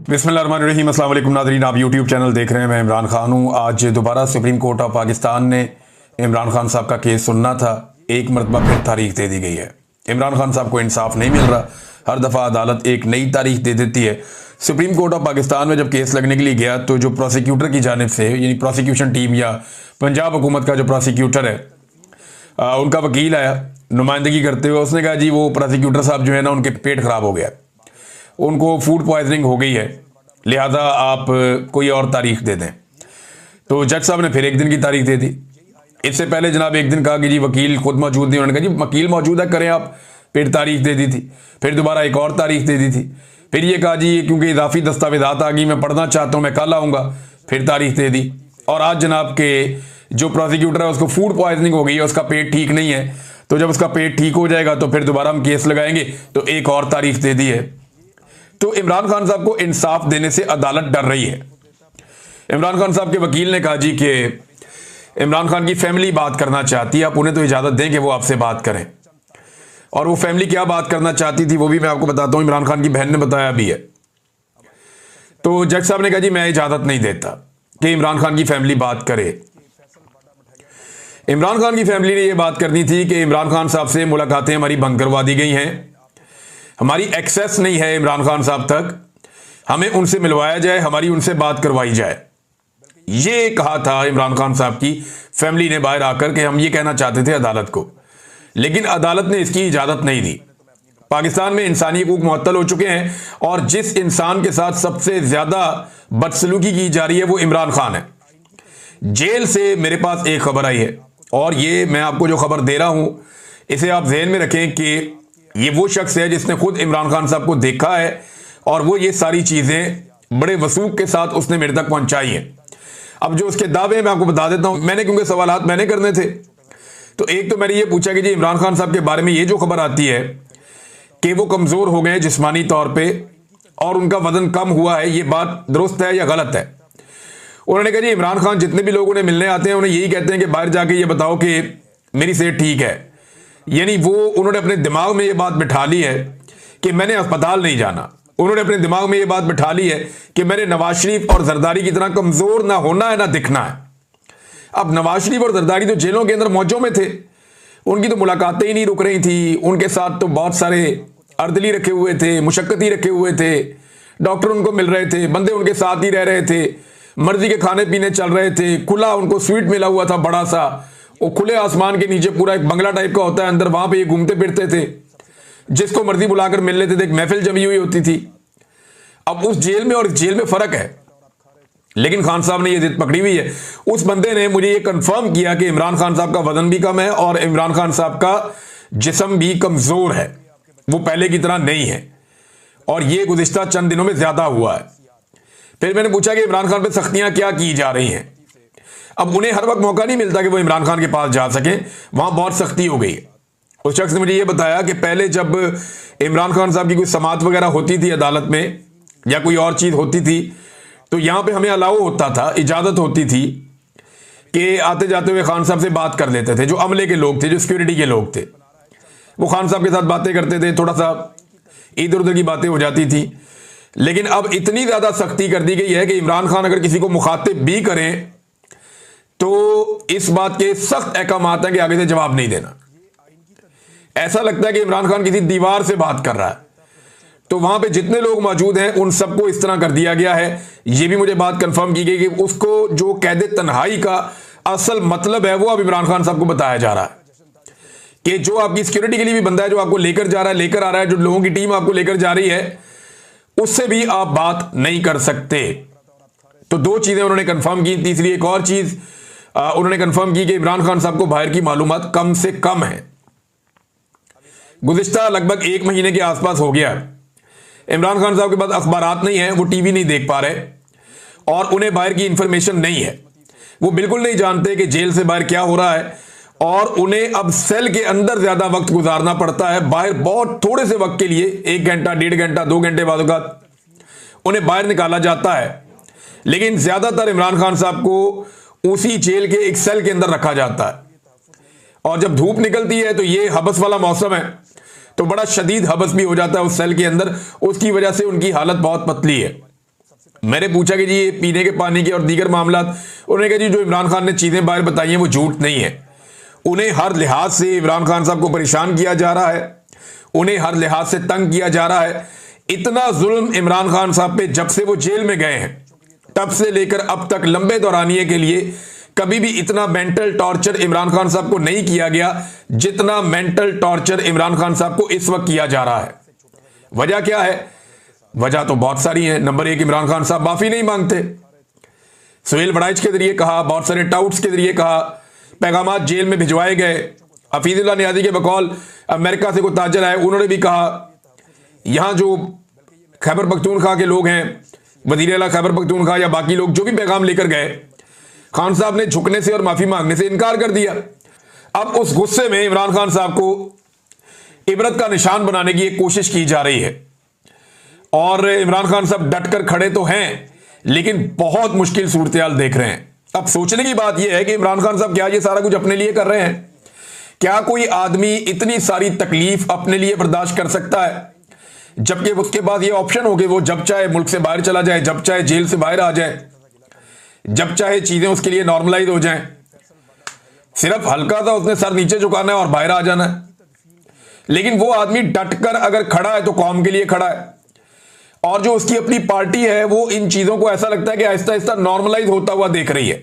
बिस्मिल्लाहिर्रहमानिर्रहीम। अस्सलाम वालेकुम नाज़रीन, आप यूट्यूब चैनल देख रहे हैं। मैं इमरान खान हूँ। आज दोबारा सुप्रीम कोर्ट ऑफ पाकिस्तान ने इमरान खान साहब का केस सुनना था। एक मरतबा फिर तारीख दे दी गई है। इमरान खान साहब को इंसाफ नहीं मिल रहा। हर दफ़ा अदालत एक नई तारीख दे देती है। सुप्रीम कोर्ट ऑफ पाकिस्तान में जब केस लगने के लिए गया तो जो प्रोसिक्यूटर की जानिब से यानी प्रोसिक्यूशन टीम या पंजाब हुकूमत का जो प्रोसिक्यूटर है उनका वकील आया नुमाइंदगी करते हुए। उसने कहा जी वो प्रोसिक्यूटर साहब जो है ना उनके पेट ख़राब हो गया, उनको फूड पॉइजनिंग हो गई है, लिहाजा आप कोई और तारीख दे दें। तो जज साहब ने फिर एक दिन की तारीख दे दी। इससे पहले जनाब एक दिन कहा कि जी वकील खुद मौजूद नहीं। उन्होंने कहा जी वकील मौजूद है, करें आप। फिर तारीख दे दी थी। फिर दोबारा एक और तारीख दे दी थी। फिर ये कहा जी क्योंकि इजाफी दस्तावेजात आ गई, मैं पढ़ना चाहता हूँ, मैं कल आऊँगा। फिर तारीख दे दी। और आज जनाब के जो प्रोसिक्यूटर है उसको फूड पॉइजनिंग हो गई है, उसका पेट ठीक नहीं है। तो जब उसका पेट ठीक हो जाएगा तो फिर दोबारा हम केस लगाएंगे, तो एक और तारीख दे दी है। तो इमरान खान साहब को इंसाफ देने से अदालत डर रही है। इमरान खान साहब के वकील ने कहा जी कि इमरान खान की फैमिली बात करना चाहती है, आप उन्हें तो इजाज़त दें कि वो आपसे बात करें। और वो फैमिली क्या बात करना चाहती थी वो भी मैं आपको बताता हूँ। इमरान खान की बहन ने बताया भी है। तो जज साहब ने कहा जी मैं इजाज़त नहीं देता कि इमरान खान की फैमिली बात करे। इमरान खान की फैमिली ने यह बात करनी थी कि इमरान खान साहब से मुलाकातें हमारी बंद करवा दी गई हैं, हमारी एक्सेस नहीं है इमरान खान साहब तक, हमें उनसे मिलवाया जाए, हमारी उनसे बात करवाई जाए। ये कहा था इमरान खान साहब की फैमिली ने बाहर आकर कि हम ये कहना चाहते थे अदालत को, लेकिन अदालत ने इसकी इजाज़त नहीं दी। पाकिस्तान में इंसानी हकूक मुअत्तल हो चुके हैं और जिस इंसान के साथ सबसे ज़्यादा बदसलूकी की जा रही है वो इमरान खान है। जेल से मेरे पास एक खबर आई है और ये मैं आपको जो खबर दे रहा हूँ इसे आप जहन में रखें कि ये वो शख्स है जिसने खुद इमरान खान साहब को देखा है और वो ये सारी चीज़ें बड़े वसूख के साथ उसने मेरे तक पहुंचाई हैं। अब जो उसके दावे मैं आपको बता देता हूं, मैंने क्योंकि सवालात मैंने करने थे। तो एक तो मैंने ये पूछा कि जी इमरान खान साहब के बारे में ये जो खबर आती है कि वो कमज़ोर हो गए जिस्मानी तौर पर और उनका वजन कम हुआ है, ये बात दुरुस्त है या गलत है? उन्होंने कहा जी इमरान खान जितने भी लोग उन्हें मिलने आते हैं उन्हें यही कहते हैं कि बाहर जाके ये बताओ कि मेरी सेहत ठीक है। यानी वो उन्होंने अपने दिमाग में ये बात बिठा ली है कि मैंने अस्पताल नहीं जाना। उन्होंने अपने दिमाग में ये बात बिठा ली है कि मैंने नवाज शरीफ और जरदारी की तरह कमज़ोर ना होना है ना दिखना है। अब नवाज शरीफ और जरदारी तो जेलों के अंदर मौजों में थे, उनकी तो मुलाकातें ही नहीं रुक रही थी। उनके साथ तो बहुत सारे अर्दली रखे हुए थे, मुशक्कती रखे हुए थे, डॉक्टर उनको मिल रहे थे, बंदे उनके साथ ही रह रहे थे, मर्जी के खाने पीने चल रहे थे, खुला उनको स्वीट मिला हुआ था बड़ा सा, वो खुले आसमान के नीचे पूरा एक बंगला टाइप का होता है अंदर, वहां पे ये घूमते फिरते थे, जिसको मर्जी बुलाकर मिल लेते थे, एक महफिल जमी हुई होती थी। अब उस जेल में और इस जेल में फर्क है, लेकिन खान साहब ने ये जिद पकड़ी हुई है। उस बंदे ने मुझे ये कंफर्म किया कि इमरान खान साहब का वजन भी कम है और इमरान खान साहब का जिस्म भी कमजोर है, वो पहले की तरह नहीं है और ये गुज़िश्ता चंद दिनों में ज्यादा हुआ है। फिर मैंने पूछा कि इमरान खान पर सख्तियां क्या की जा रही हैं। अब उन्हें हर वक्त मौका नहीं मिलता कि वो इमरान खान के पास जा सकें, वहां बहुत सख्ती हो गई है। उस शख्स ने मुझे ये बताया कि पहले जब इमरान खान साहब की कोई समाअत वगैरह होती थी अदालत में या कोई और चीज़ होती थी तो यहां पे हमें अलाउ होता था, इजाज़त होती थी कि आते जाते हुए खान साहब से बात कर लेते थे। जो अमले के लोग थे, जो सिक्योरिटी के लोग थे, वो खान साहब के साथ बातें करते थे, थोड़ा सा इधर उधर की बातें हो जाती थी। लेकिन अब इतनी ज़्यादा सख्ती कर दी गई है कि इमरान खान अगर किसी को मुखातिब भी करें तो इस बात के सख्त अहकामात हैं कि आगे से जवाब नहीं देना। ऐसा लगता है कि इमरान खान किसी दीवार से बात कर रहा है। तो वहां पे जितने लोग मौजूद हैं उन सबको इस तरह कर दिया गया है। यह भी मुझे बात कंफर्म की गई कि उसको जो कैद तन्हाई का असल मतलब है वो अब इमरान खान साहब को बताया जा रहा है कि जो आपकी सिक्योरिटी के लिए भी बंदा है, जो आपको लेकर जा रहा है, लेकर आ रहा है, जो लोगों की टीम आपको लेकर जा रही है, उससे भी आप बात नहीं कर सकते। तो दो चीजें उन्होंने कंफर्म की। तीसरी एक और चीज उन्होंने कंफर्म की कि इमरान खान साहब को बाहर की मालूमात कम से कम है। गुज़िश्ता लगभग 1 महीने के आसपास हो गया इमरान खान साहब के पास अखबारात नहीं है, वो टीवी नहीं देख पा रहे और उन्हें बाहर की इंफॉर्मेशन नहीं है। वो बिल्कुल नहीं जानते कि जेल से बाहर क्या हो रहा है और उन्हें अब सेल के अंदर ज्यादा वक्त गुजारना पड़ता है। बाहर बहुत थोड़े से वक्त के लिए 1 घंटा, 1.5 घंटा, 2 घंटे बाद उन्हें बाहर निकाला जाता है। लेकिन ज्यादातर इमरान खान साहब को उसी जेल के एक सेल के अंदर रखा जाता है और जब धूप निकलती है तो ये हबस वाला मौसम है तो बड़ा शदीद हबस भी हो जाता है उस सेल के अंदर। उसकी वजह से उनकी हालत बहुत पतली है। मैंने पूछा कि जी ये पीने के पानी के और दीगर मामला, उन्होंने कहा जी जो इमरान खान ने चीज़ें बाहर बताई हैं वो झूठ नहीं है। उन्हें हर लिहाज से इमरान खान साहब को परेशान किया जा रहा है, उन्हें हर लिहाज से तंग किया जा रहा है। इतना जुल्म इमरान खान साहब पे जब से वो जेल में गए हैं तब से लेकर अब तक लंबे दौरानिए के लिए कभी भी इतना मेंटल टॉर्चर इमरान खान साहब को नहीं किया गया जितना मेंटल टॉर्चर इमरान खान साहब को इस वक्त किया जा रहा है। वजह क्या है? वजह तो बहुत सारी है। नंबर एक, इमरान खान साहब माफी नहीं मांगते। सुहेल बड़ाइच के जरिए कहा, बहुत सारे टाउट्स के जरिए कहा, पैगामात जेल में भिजवाए गए। हफीजुल्लाह नियाज़ी के बकौल अमेरिका से कोई ताजर आए, उन्होंने भी कहा यहां जो खैबर पख्तूनख्वा के लोग हैं, वज़ीर आला खैबर पख्तूनख्वा या बाकी लोग जो भी पैगाम लेकर गए, खान साहब ने झुकने से और माफी मांगने से इनकार कर दिया। अब उस गुस्से में इमरान खान साहब को इबरत का निशान बनाने की एक कोशिश की जा रही है और इमरान खान साहब डटकर खड़े तो हैं लेकिन बहुत मुश्किल सूरत-ए-हाल देख रहे हैं। अब सोचने की बात यह है कि इमरान खान साहब क्या ये सारा कुछ अपने लिए कर रहे हैं? क्या कोई आदमी इतनी सारी तकलीफ अपने लिए बर्दाश्त कर सकता है जबकि उसके बाद ये ऑप्शन हो कि वो जब चाहे मुल्क से बाहर चला जाए, जब चाहे जेल से बाहर आ जाए, जब चाहे चीजें उसके लिए नॉर्मलाइज हो जाएं, सिर्फ हल्का सा उसने सर नीचे झुकाना है और बाहर आ जाना है। लेकिन वो आदमी डटकर अगर खड़ा है तो कौम के लिए खड़ा है और जो उसकी अपनी पार्टी है वो इन चीजों को ऐसा लगता है कि आहिस्ता आहिस्ता नॉर्मलाइज होता हुआ देख रही है।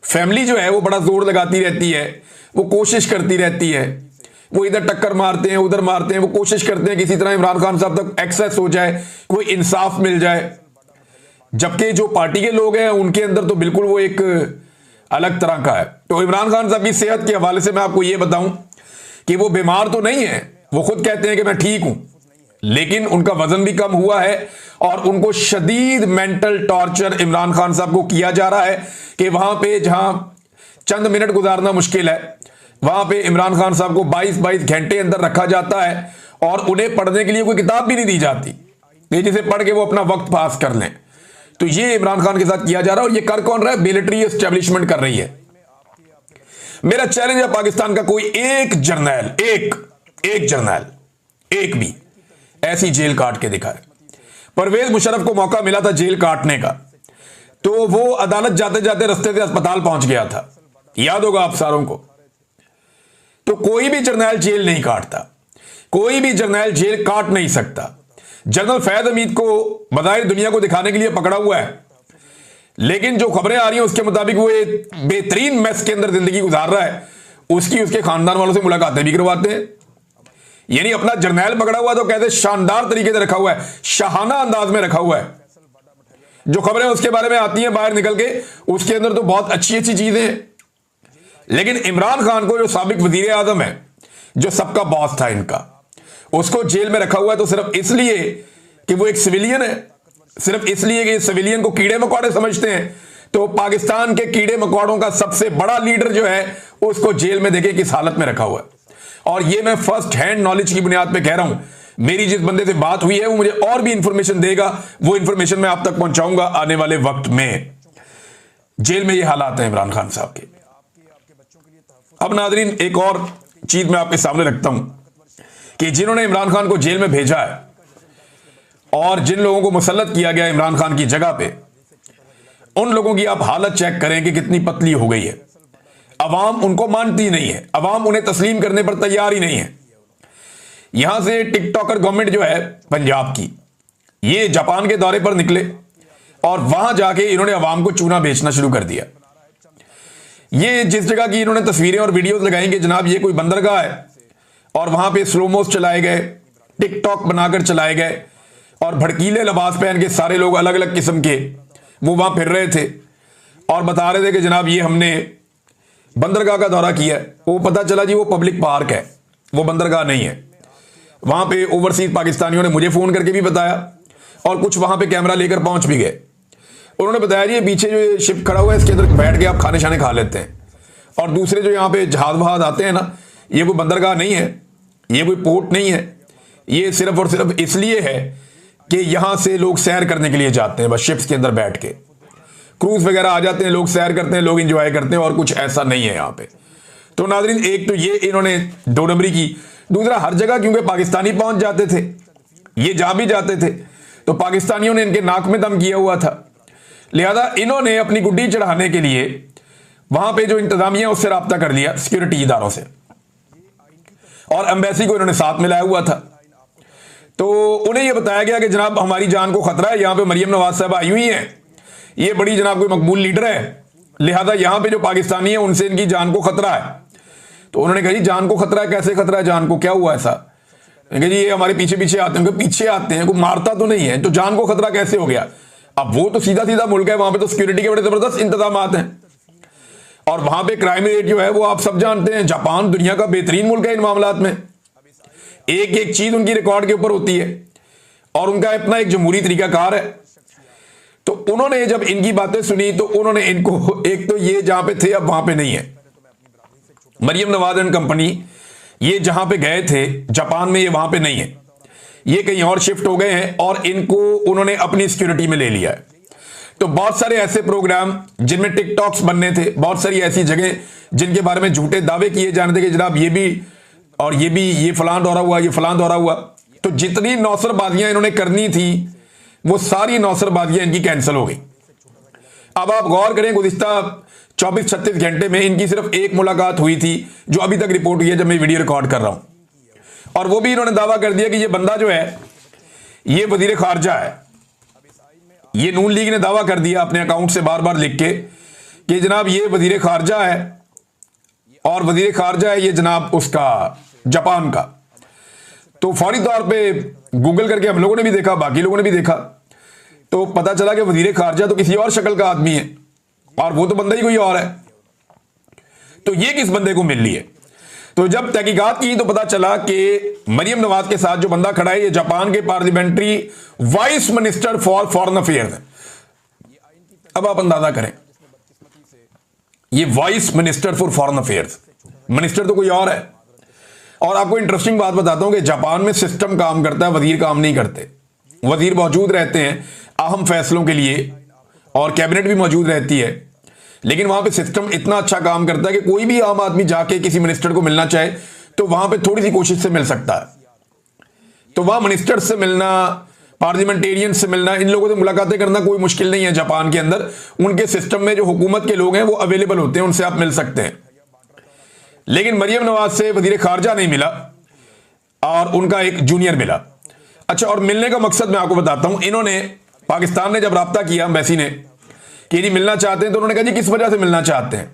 फैमिली जो है वो बड़ा जोर लगाती रहती है, वो कोशिश करती रहती है, वो इधर टक्कर मारते हैं उधर मारते हैं, वो कोशिश करते हैं किसी तरह इमरान खान साहब तक एक्सेस हो जाए, कोई इंसाफ मिल जाए। जबकि जो पार्टी के लोग हैं उनके अंदर तो बिल्कुल वो एक अलग तरह का है। तो इमरान खान साहब की सेहत के हवाले से मैं आपको ये बताऊं कि वो बीमार तो नहीं है, वो खुद कहते हैं कि मैं ठीक हूं, लेकिन उनका वजन भी कम हुआ है और उनको शदीद मेंटल टॉर्चर इमरान खान साहब को किया जा रहा है कि वहां पे जहां चंद मिनट गुजारना मुश्किल है वहां पे इमरान खान साहब को 22-22 घंटे अंदर रखा जाता है और उन्हें पढ़ने के लिए कोई किताब भी नहीं दी जाती जिसे पढ़ के वो अपना वक्त पास कर लें। तो ये इमरान खान के साथ किया जा रहा है और ये कर कौन रहा है? मिलिट्री एस्टेब्लिशमेंट कर रही है। मेरा चैलेंज है पाकिस्तान का कोई एक जर्नैल, एक जर्नैल एक भी ऐसी जेल काट के दिखाए। परवेज मुशर्रफ को मौका मिला था जेल काटने का तो वो अदालत जाते जाते रास्ते से अस्पताल पहुंच गया था, याद होगा आप सारों को। तो कोई भी जर्नैल जेल नहीं काटता, कोई भी जर्नैल जेल काट नहीं सकता। जनरल फैज हमीद को बज़ाहिर दुनिया को दिखाने के लिए पकड़ा हुआ है, लेकिन जो खबरें आ रही हैं उसके मुताबिक वो एक बेहतरीन मैस के अंदर जिंदगी गुजार रहा है। उसके खानदान वालों से मुलाकातें भी करवाते हैं। यानी अपना जर्नैल पकड़ा हुआ तो कहते शानदार तरीके से रखा हुआ है, शाहाना अंदाज में रखा हुआ है। जो खबरें उसके बारे में आती हैं बाहर निकल के, उसके अंदर तो बहुत अच्छी अच्छी चीजें हैं। लेकिन इमरान खान को जो साबिक वजीर आजम है, जो सबका बॉस था इनका, उसको जेल में रखा हुआ है तो सिर्फ इसलिए कि वो एक सिविलियन है, सिर्फ इसलिए कि सिविलियन को कीड़े मकोड़े समझते हैं। तो पाकिस्तान के कीड़े मकोड़ों का सबसे बड़ा लीडर जो है उसको जेल में देखे किस हालत में रखा हुआ है। और ये मैं फर्स्ट हैंड नॉलेज की बुनियाद पे कह रहा हूं। मेरी जिस बंदे से बात हुई है वो मुझे और भी इंफॉर्मेशन देगा, वो इंफॉर्मेशन मैं आप तक पहुंचाऊंगा आने वाले वक्त में। जेल में ये हालात हैं इमरान खान साहब के। अब नाजरीन एक और चीज मैं आपके सामने रखता हूं कि जिन्होंने इमरान खान को जेल में भेजा है और जिन लोगों को मुसल्लत किया गया इमरान खान की जगह पे, उन लोगों की आप हालत चेक करें कि कितनी पतली हो गई है। अवाम उनको मानती नहीं है, अवाम उन्हें तस्लीम करने पर तैयार ही नहीं है। यहां से टिकटॉकर गवर्नमेंट जो है पंजाब की, ये जापान के दौरे पर निकले और वहां जाके इन्होंने अवाम को चूना बेचना शुरू कर दिया। ये जिस जगह की इन्होंने तस्वीरें और वीडियोस लगाएंगे जनाब ये कोई बंदरगाह है और वहां पे स्लोमोस चलाए गए, टिकटॉक बनाकर चलाए गए और भड़कीले लिबास पहन के सारे लोग अलग अलग किस्म के वो वहां फिर रहे थे और बता रहे थे कि जनाब ये हमने बंदरगाह का दौरा किया। वो पता चला जी वो पब्लिक पार्क है, वो बंदरगाह नहीं है। वहां पे ओवरसीज पाकिस्तानियों ने मुझे फोन करके भी बताया और कुछ वहां पे कैमरा लेकर पहुंच भी गए। उन्होंने बताया जी पीछे जो ये शिप खड़ा हुआ है इसके अंदर बैठ के आप खाने शाने खा लेते हैं। और दूसरे जो यहाँ पे जहाज वहाज आते हैं ना, ये कोई बंदरगाह नहीं है, ये कोई पोर्ट नहीं है, ये सिर्फ और सिर्फ इसलिए है कि यहां से लोग सैर करने के लिए जाते हैं, बस शिप्स के अंदर बैठ के क्रूज वगैरह आ जाते हैं, लोग सैर करते हैं, लोग इंजॉय करते हैं और कुछ ऐसा नहीं है यहाँ पे। तो नाजरीन एक तो ये इन्होंने 2 नंबरी की, दूसरा हर जगह क्योंकि पाकिस्तानी पहुंच जाते थे, ये जा भी जाते थे तो पाकिस्तानियों ने इनके नाक में दम किया हुआ था, लिहाजा इन्होंने अपनी गुड्डी चढ़ाने के लिए वहां पे जो इंतजामिया उससे रब्ता कर लिया, सिक्योरिटी इदारों से, और एम्बेसी को इन्होंने साथ मिलाया हुआ था। तो उन्हें यह बताया गया कि जनाब हमारी जान को खतरा है, यहां पे मरियम नवाज साहब आई हुई हैं, ये बड़ी जनाब कोई मकबूल लीडर है, लिहाजा यहां पे जो पाकिस्तानी है उनसे इनकी जान को खतरा है। तो उन्होंने कहा जी जान को खतरा है, कैसे खतरा है, जान को क्या हुआ ऐसा? जी ये हमारे पीछे पीछे आते हैं। पीछे आते हैं, कोई मारता तो नहीं है, तो जान को खतरा कैसे हो गया? अब वो तो सीधा सीधा मुल्क है, वहां पे तो सिक्योरिटी के बड़े जबरदस्त इंतजाम हैं, और वहां पे क्राइम रेट जो है वो आप सब जानते हैं। जापान दुनिया का बेहतरीन मुल्क है इन मामलात में, एक एक चीज उनकी रिकॉर्ड के ऊपर होती है, और उनका अपना एक जमहूरी तरीकाकार है। तो उन्होंने जब इनकी बातें सुनी तो उन्होंने इनको, एक तो ये जहां पे थे अब वहां पे नहीं है, मरियम नवाज एंड कंपनी, ये जहां पे गए थे जापान में, ये वहां पे नहीं है, ये कहीं और शिफ्ट हो गए हैं, और इनको उन्होंने अपनी सिक्योरिटी में ले लिया है। तो बहुत सारे ऐसे प्रोग्राम जिनमें टिकटॉक्स बनने थे, बहुत सारी ऐसी जगह जिनके बारे में झूठे दावे किए जाने थे कि जनाब ये भी और ये भी, ये फलां दौरा हुआ, ये फलां दौरा हुआ। तो जितनी नौसरबाजियां इन्होंने करनी थी वो सारी नौसरबाजियां इनकी कैंसिल हो गई। अब आप गौर करें, गुज़िश्ता 24-36 घंटे में इनकी सिर्फ एक मुलाकात हुई थी जो अभी तक रिपोर्ट हुई है जब मैं वीडियो रिकॉर्ड कर रहा हूं, और वो भी इन्होंने दावा कर दिया कि ये बंदा जो है ये वजीर खारजा है। ये नून लीग ने दावा कर दिया अपने अकाउंट से बार बार लिख के कि जनाब ये वजीर खारजा है, और वजीर खारजा है ये जनाब उसका जापान का। तो फौरी तौर पे गूगल करके हम लोगों ने भी देखा, बाकी लोगों ने भी देखा, तो पता चला कि वजीर खारजा तो किसी और शक्ल का आदमी है, और वो तो बंदा ही कोई और है। तो ये किस बंदे को मिल रही है? तो जब तहकीकात की तो पता चला कि मरियम नवाज के साथ जो बंदा खड़ा है ये जापान के parliamentary vice minister for foreign affairs है। अब आप अंदाजा करें, ये vice minister for foreign affairs, minister तो कोई और है। और आपको इंटरेस्टिंग बात बताता हूं कि जापान में सिस्टम काम करता है, वजीर काम नहीं करते। वजीर मौजूद रहते हैं अहम फैसलों के लिए, और कैबिनेट भी मौजूद रहती है, लेकिन वहां पे सिस्टम इतना अच्छा काम करता है कि कोई भी आम आदमी जाके किसी मिनिस्टर को मिलना चाहे तो वहां पे थोड़ी सी कोशिश से मिल सकता है। तो वहां मिनिस्टर से मिलना, पार्लियामेंटेरियन से मिलना, इन लोगों से मुलाकातें करना कोई मुश्किल नहीं है जापान के अंदर। उनके सिस्टम में जो हुकूमत के लोग हैं वो अवेलेबल होते हैं, उनसे आप मिल सकते हैं। लेकिन मरियम नवाज से वजीर खारजा नहीं मिला, और उनका एक जूनियर मिला। अच्छा, और मिलने का मकसद मैं आपको बताता हूं। इन्होंने, पाकिस्तान ने जब रब्ता किया एम्बेसी ने कि जी मिलना चाहते हैं, तो उन्होंने कहा जी किस वजह से मिलना चाहते हैं?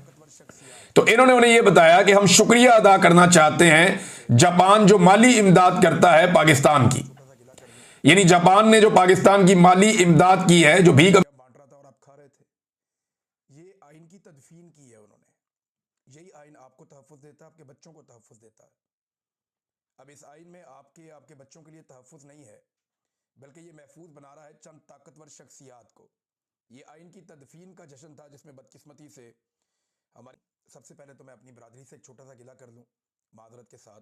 तो इन्होंने उन्हें यह बताया कि हम शुक्रिया अदा करना चाहते हैं जापान जो माली इमदाद करता है पाकिस्तान की, यानी जापान ने जो पाकिस्तान की माली इमदाद की है, जो भीख बांट रहा था और आप खा रहे थे, ये आइन की तदफीन की है उन्होंने। यही आइन आपको तहफ़्फ़ुज़ देता है, आपके बच्चों को तहफ़्फ़ुज़ देता है। अब इस आइन में आपके बच्चों के लिए तहफ़्फ़ुज़ नहीं है, बल्कि ये महफूज बना रहा है चंद ताकतवर शख्सियात को। ये आइन की तदफीन का जश्न था जिसमें बदकिस्मती से हमारे, सबसे पहले तो मैं अपनी बरादरी से एक छोटा सा गिला कर लूं माजरत के साथ,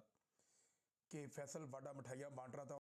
कि फैसल वाडा मिठाइयाँ बांट रहा था।